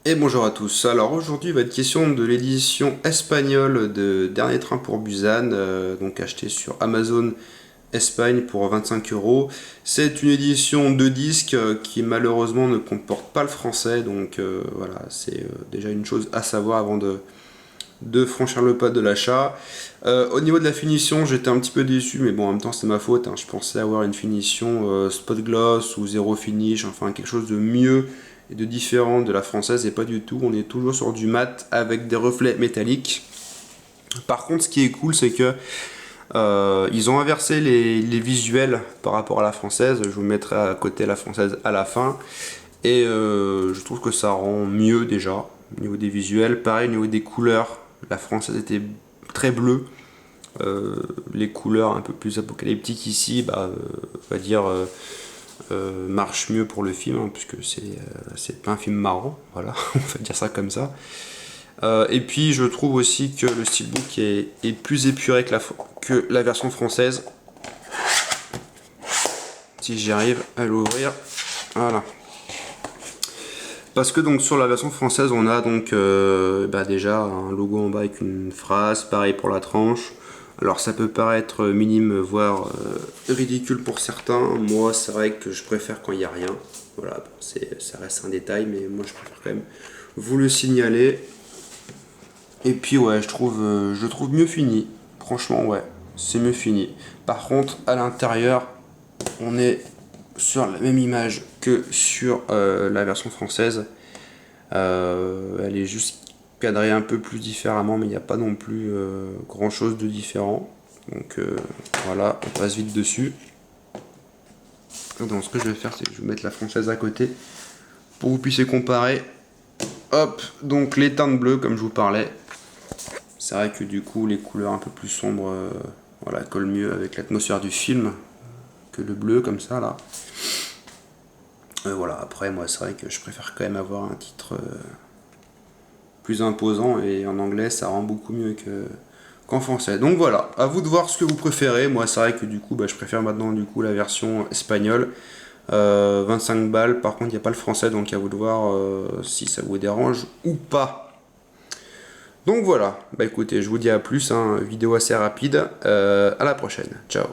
Et bonjour à tous. Alors aujourd'hui, il va être question de l'édition espagnole de Dernier Train pour Busan, donc acheté sur Amazon Espagne pour 25 euros. C'est une édition de disques qui malheureusement ne comporte pas le français, donc voilà, c'est déjà une chose à savoir avant de franchir le pas de l'achat. Au niveau de la finition, j'étais un petit peu déçu, mais bon, en même temps, c'est ma faute, hein. Je pensais avoir une finition spot gloss ou zéro finish, enfin quelque chose de mieux et de différent de la française, et pas du tout. On est toujours sur du mat avec des reflets métalliques. Par contre, ce qui est cool, c'est que ils ont inversé les visuels par rapport à la française. Je vous mettrai à côté la française à la fin. Et je trouve que ça rend mieux déjà au niveau des visuels. Pareil au niveau des couleurs. La française était très bleue. Les couleurs un peu plus apocalyptiques ici, on va dire, marchent mieux pour le film, hein, puisque c'est pas un film marrant. Voilà, on va dire ça comme ça. Et puis je trouve aussi que le steelbook est plus épuré que la version française. Si j'y arrive à l'ouvrir. Voilà. Parce que donc sur la version française, on a donc déjà un logo en bas avec une phrase, pareil pour la tranche. Alors ça peut paraître minime, voire ridicule pour certains. Moi, c'est vrai que je préfère quand il n'y a rien. Voilà, bon, ça reste un détail, mais moi je préfère quand même vous le signaler. Et puis ouais, je trouve mieux fini. Franchement, ouais, c'est mieux fini. Par contre, à l'intérieur, on est sur la même image que sur la version française. Elle est juste cadrée un peu plus différemment, mais il n'y a pas non plus grand chose de différent. Donc voilà, on passe vite dessus. Donc ce que je vais faire, c'est que je vais mettre la française à côté pour que vous puissiez comparer. Hop, donc les teintes bleues, comme je vous parlais. C'est vrai que du coup, les couleurs un peu plus sombres voilà, collent mieux avec l'atmosphère du film que le bleu, comme ça là. Voilà, après, moi, c'est vrai que je préfère quand même avoir un titre plus imposant, et en anglais, ça rend beaucoup mieux qu'en français. Donc voilà, à vous de voir ce que vous préférez. Moi, c'est vrai que du coup, je préfère maintenant du coup la version espagnole. 25 balles, par contre, il n'y a pas le français, donc à vous de voir si ça vous dérange ou pas. Donc voilà, écoutez, je vous dis à plus, hein, vidéo assez rapide, à la prochaine, ciao.